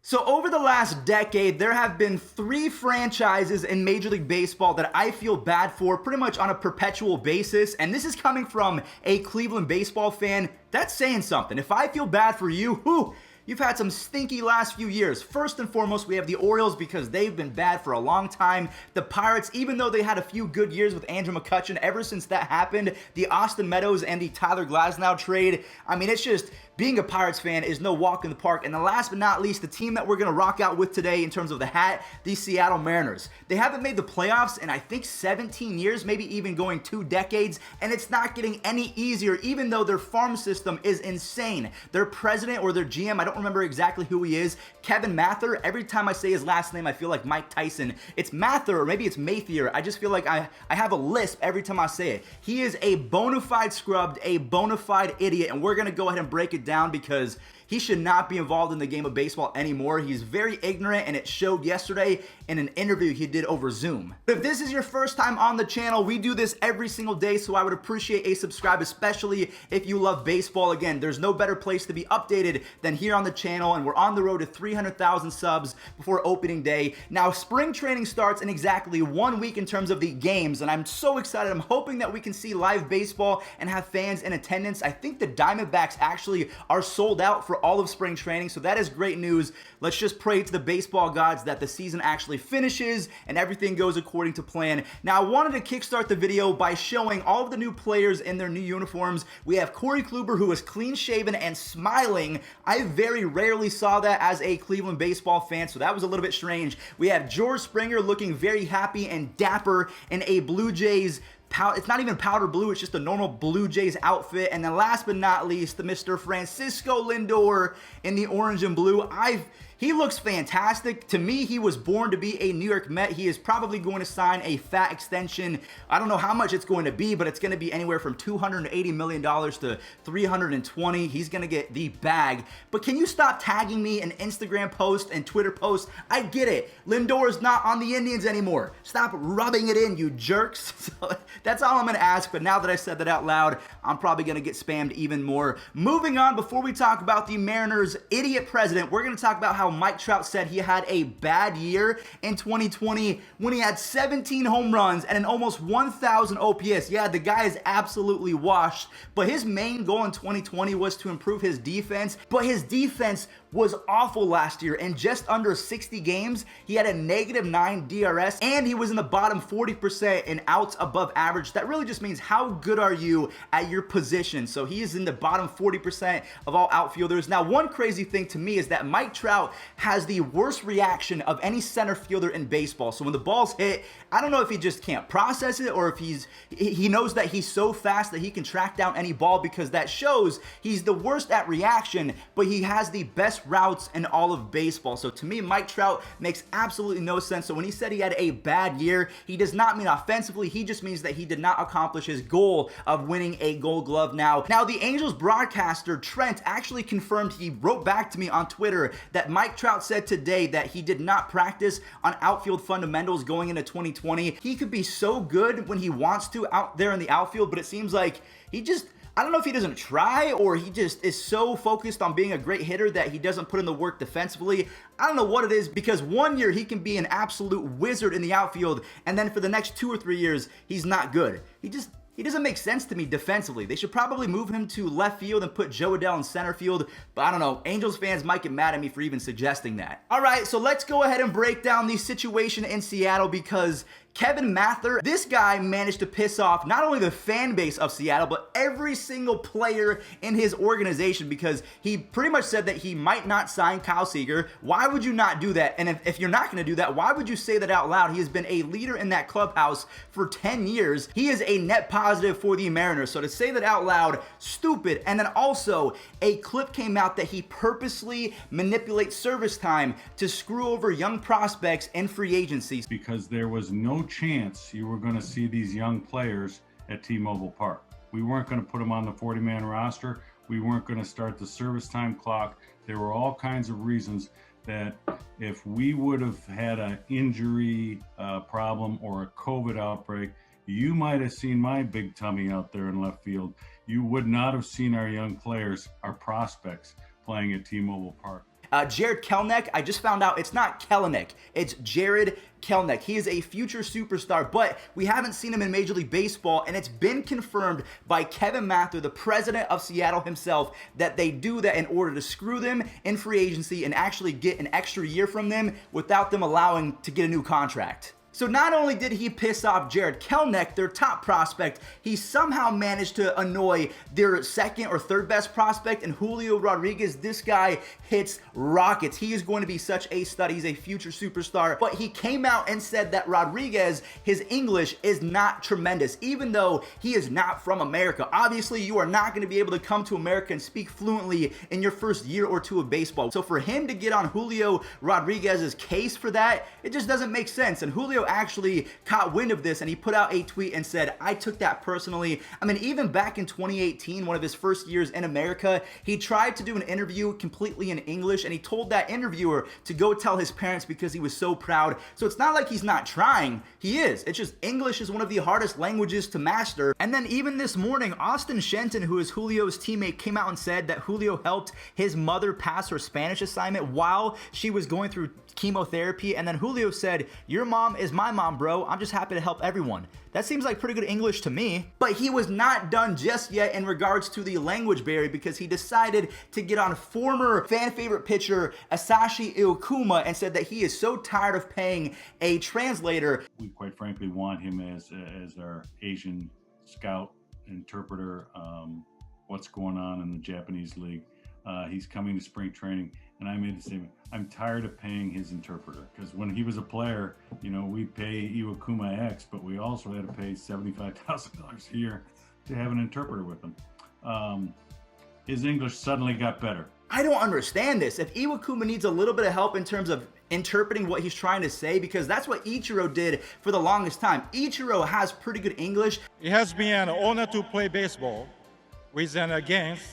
So over the last decade, there have been 3 franchises in Major League Baseball that I feel bad for pretty much on a perpetual basis. And this is coming from a Cleveland baseball fan. That's saying something. If I feel bad for you, you've had some stinky last few years. First and foremost, we have the Orioles because they've been bad for a long time. The Pirates, even though they had a few good years with Andrew McCutchen, ever since that happened, the Austin Meadows and the Tyler Glasnow trade, I mean, it's just, being a Pirates fan is no walk in the park. And the last but not least, the team that we're going to rock out with today in terms of the hat, the Seattle Mariners. They haven't made the playoffs in, I think, 17 years, maybe even going 2 decades, and it's not getting any easier, even though their farm system is insane. Their president or their GM, I don't remember exactly who he is, Kevin Mather. Every time I say his last name, I feel like Mike Tyson. It's Mather, or maybe it's Mathier. I just feel like I have a lisp every time I say it. He is a bona fide scrubbed, a bona fide idiot, and we're going to go ahead and break it down because he should not be involved in the game of baseball anymore. He's very ignorant, and it showed yesterday in an interview he did over Zoom. If this is your first time on the channel, we do this every single day, so I would appreciate a subscribe, especially if you love baseball. Again, there's no better place to be updated than here on the channel, and we're on the road to 300,000 subs before opening day. Now, spring training starts in exactly 1 week in terms of the games, and I'm so excited. I'm hoping that we can see live baseball and have fans in attendance. I think the Diamondbacks actually are sold out for all of spring training, so that is great news. Let's just pray to the baseball gods that the season actually finishes and everything goes according to plan. Now, I wanted to kickstart the video by showing all of the new players in their new uniforms. We have Corey Kluber, who is clean shaven and smiling. I very rarely saw that as a Cleveland baseball fan, so that was a little bit strange. We have George Springer looking very happy and dapper in a Blue Jays it's not even powder blue, it's just a normal Blue Jays outfit. And then last but not least, the Mr. Francisco Lindor in the orange and blue. He looks fantastic. To me, he was born to be a New York Met. He is probably going to sign a fat extension. I don't know how much it's going to be, but it's going to be anywhere from $280 million to $320. He's going to get the bag. But can you stop tagging me in Instagram posts and Twitter posts? I get it. Lindor is not on the Indians anymore. Stop rubbing it in, you jerks. So that's all I'm going to ask. But now that I said that out loud, I'm probably going to get spammed even more. Moving on, before we talk about the Mariners' idiot president, we're going to talk about how Mike Trout said he had a bad year in 2020 when he had 17 home runs and an almost 1,000 OPS. Yeah, the guy is absolutely washed, but his main goal in 2020 was to improve his defense, but his defense was awful last year. In just under 60 games, he had a -9 DRS, and he was in the bottom 40% in outs above average. That really just means how good are you at your position. So he is in the bottom 40% of all outfielders. Now, one crazy thing to me is that Mike Trout has the worst reaction of any center fielder in baseball. So when the ball's hit, I don't know if he just can't process it or if he knows that he's so fast that he can track down any ball, because that shows he's the worst at reaction, but he has the best routes in all of baseball. So to me, Mike Trout makes absolutely no sense. So when he said he had a bad year, he does not mean offensively. He just means that he did not accomplish his goal of winning a Gold Glove. Now the Angels broadcaster Trent actually confirmed, he wrote back to me on Twitter, that Mike Trout said today that he did not practice on outfield fundamentals going into 2020. He could be so good when he wants to out there in the outfield, but it seems like I don't know if he doesn't try or he just is so focused on being a great hitter that he doesn't put in the work defensively. I don't know what it is, because 1 year he can be an absolute wizard in the outfield, and then for the next 2 or 3 years, he's not good. He doesn't make sense to me defensively. They should probably move him to left field and put Joe Adell in center field, but I don't know. Angels fans might get mad at me for even suggesting that. All right, so let's go ahead and break down the situation in Seattle, because Kevin Mather, this guy managed to piss off not only the fan base of Seattle, but every single player in his organization, because he pretty much said that he might not sign Kyle Seager. Why would you not do that? And if you're not going to do that, why would you say that out loud? He has been a leader in that clubhouse for 10 years. He is a net positive for the Mariners. So to say that out loud, stupid. And then also, a clip came out that he purposely manipulates service time to screw over young prospects in free agency. Because there was no chance you were going to see these young players at T-Mobile Park. We weren't going to put them on the 40-man roster. We weren't going to start the service time clock. There were all kinds of reasons that if we would have had an injury problem or a COVID outbreak, you might have seen my big tummy out there in left field. You would not have seen our young players, our prospects, playing at T-Mobile Park. Jared Kelenic, I just found out it's not Kelenic, it's Jared Kelenic. He is a future superstar, but we haven't seen him in Major League Baseball, and it's been confirmed by Kevin Mather, the president of Seattle himself, that they do that in order to screw them in free agency and actually get an extra year from them without them allowing to get a new contract. So not only did he piss off Jared Kelenic, their top prospect, he somehow managed to annoy their second or third best prospect in Julio Rodriguez. This guy hits rockets. He is going to be such a stud. He's a future superstar. But he came out and said that Rodriguez, his English is not tremendous, even though he is not from America. Obviously, you are not going to be able to come to America and speak fluently in your first year or two of baseball. So for him to get on Julio Rodriguez's case for that, it just doesn't make sense. And Julio actually caught wind of this, and he put out a tweet and said, I took that personally. I mean, even back in 2018, one of his first years in America, he tried to do an interview completely in English, and he told that interviewer to go tell his parents because he was so proud. So it's not like he's not trying. He is. It's just English is one of the hardest languages to master. And then even this morning, Austin Shenton, who is Julio's teammate, came out and said that Julio helped his mother pass her Spanish assignment while she was going through chemotherapy. And then Julio said, your mom is my mom, bro. I'm just happy to help everyone. That seems like pretty good English to me. But he was not done just yet in regards to the language barrier, because he decided to get on former fan favorite pitcher Asashi Iwakuma and said that he is so tired of paying a translator. We quite frankly want him as our Asian scout interpreter. What's going on in the Japanese league? He's coming to spring training, and I made the statement, I'm tired of paying his interpreter, because when he was a player, you know, we pay Iwakuma X, but we also had to pay $75,000 a year to have an interpreter with him. His English suddenly got better. I don't understand this. If Iwakuma needs a little bit of help in terms of interpreting what he's trying to say, because that's what Ichiro did for the longest time. Ichiro has pretty good English. It has been an honor to play baseball with and against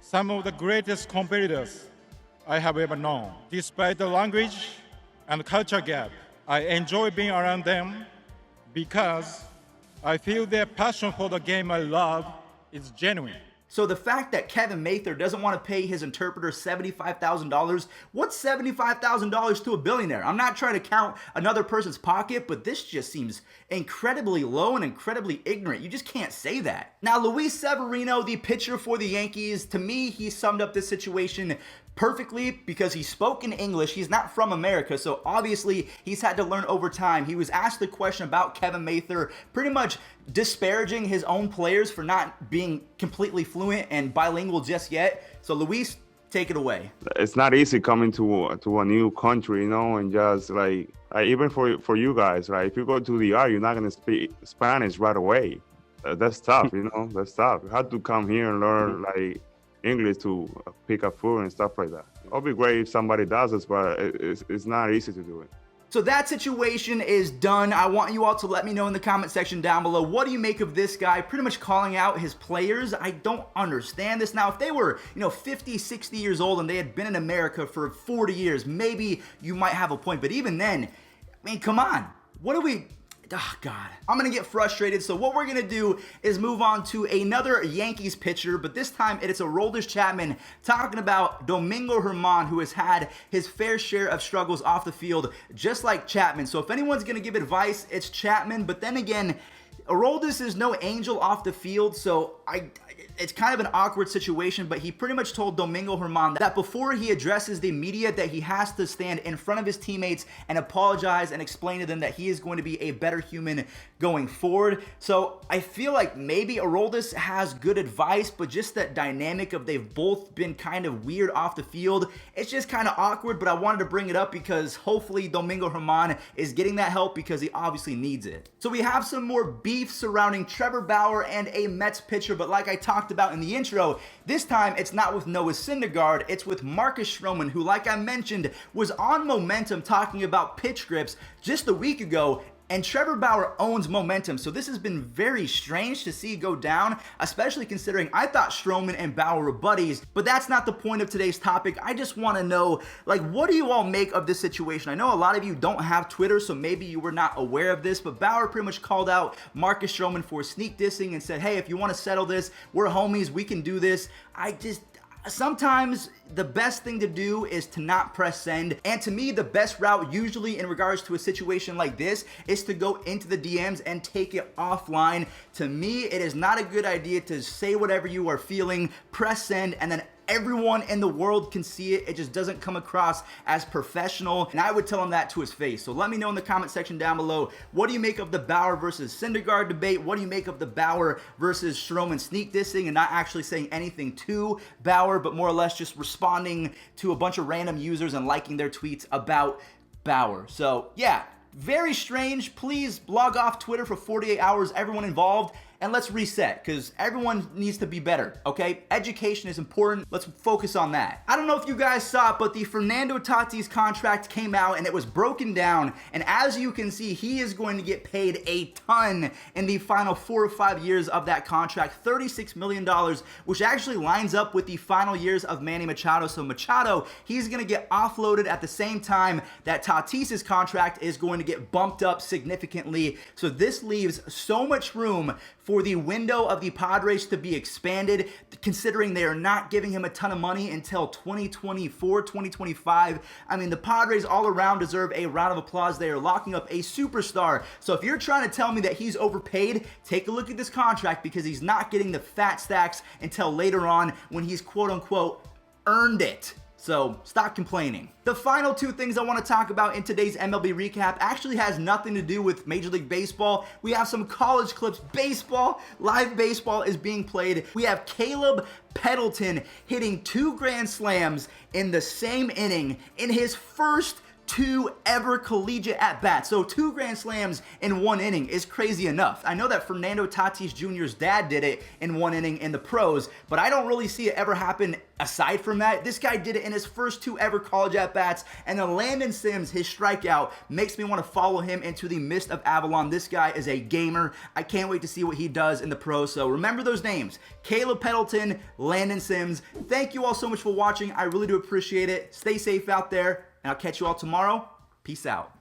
some of the greatest competitors I have ever known. Despite the language and culture gap, I enjoy being around them because I feel their passion for the game I love is genuine. So the fact that Kevin Mather doesn't want to pay his interpreter $75,000, what's $75,000 to a billionaire? I'm not trying to count another person's pocket, but this just seems incredibly low and incredibly ignorant. You just can't say that. Now, Luis Severino, the pitcher for the Yankees, to me, he summed up this situation perfectly because he spoke in English. He's not from America, so obviously he's had to learn over time. He was asked the question about Kevin Mather, pretty much disparaging his own players for not being completely fluent and bilingual just yet. So Luis, take it away. It's not easy coming to a new country, you know, and just like even for you guys, right? If you go to the R, you're not gonna speak Spanish right away. That's tough, you know. That's tough. You have to come here and learn like English to pick up food and stuff like that. It'll be great if somebody does this, but it's not easy to do it. So that situation is done. I want you all to let me know in the comment section down below, what do you make of this guy pretty much calling out his players? I don't understand this. Now, if they were, 50, 60 years old and they had been in America for 40 years, maybe you might have a point. But even then, I mean, come on. What do we... Oh, God. I'm going to get frustrated. So what we're going to do is move on to another Yankees pitcher, but this time it's Aroldis Chapman talking about Domingo Germán, who has had his fair share of struggles off the field, just like Chapman. So if anyone's going to give advice, it's Chapman. But then again, Aroldis is no angel off the field, so it's kind of an awkward situation, but he pretty much told Domingo Germán that before he addresses the media that he has to stand in front of his teammates and apologize and explain to them that he is going to be a better human going forward. So I feel like maybe Aroldis has good advice, but just that dynamic of they've both been kind of weird off the field, it's just kind of awkward, but I wanted to bring it up because hopefully Domingo Germán is getting that help because he obviously needs it. So we have some more beef surrounding Trevor Bauer and a Mets pitcher, but like I talked about in the intro, this time it's not with Noah Syndergaard, it's with Marcus Stroman, who, like I mentioned, was on Momentum talking about pitch grips just a week ago. And Trevor Bauer owns Momentum, so this has been very strange to see go down, especially considering I thought Stroman and Bauer were buddies, but that's not the point of today's topic. I just want to know, what do you all make of this situation? I know a lot of you don't have Twitter, so maybe you were not aware of this, but Bauer pretty much called out Marcus Stroman for sneak dissing and said, hey, if you want to settle this, we're homies, we can do this. sometimes the best thing to do is to not press send. And to me, the best route usually in regards to a situation like this is to go into the DMs and take it offline. To me, it is not a good idea to say whatever you are feeling, press send, and then everyone in the world can see it. It just doesn't come across as professional, and I would tell him that to his face. So let me know in the comment section down below, what do you make of the Bauer versus Syndergaard debate? What do you make of the Bauer versus Stroman sneak dissing and not actually saying anything to Bauer, but more or less just responding to a bunch of random users and liking their tweets about Bauer? So yeah, very strange. Please log off Twitter for 48 hours, everyone involved, and let's reset, because everyone needs to be better, okay? Education is important. Let's focus on that. I don't know if you guys saw it, but the Fernando Tatis contract came out and it was broken down. And as you can see, he is going to get paid a ton in the final 4 or 5 years of that contract, $36 million, which actually lines up with the final years of Manny Machado. So Machado, he's going to get offloaded at the same time that Tatis's contract is going to get bumped up significantly. So this leaves so much room for the window of the Padres to be expanded, considering they are not giving him a ton of money until 2024, 2025. I mean, the Padres all around deserve a round of applause. They are locking up a superstar. So if you're trying to tell me that he's overpaid, take a look at this contract, because he's not getting the fat stacks until later on when he's quote unquote earned it. So stop complaining. The final two things I want to talk about in today's MLB recap actually has nothing to do with Major League Baseball. We have some college clips. Baseball, live baseball is being played. We have Caleb Pendleton hitting 2 grand slams in the same inning in his first 2 ever collegiate at-bats. So 2 grand slams in 1 inning is crazy enough. I know that Fernando Tatis Jr.'s dad did it in 1 inning in the pros, but I don't really see it ever happen aside from that. This guy did it in his first 2 ever college at-bats, and then Landon Sims, his strikeout, makes me want to follow him into the mist of Avalon. This guy is a gamer. I can't wait to see what he does in the pros. So remember those names: Caleb Pendleton, Landon Sims. Thank you all so much for watching. I really do appreciate it. Stay safe out there, and I'll catch you all tomorrow. Peace out.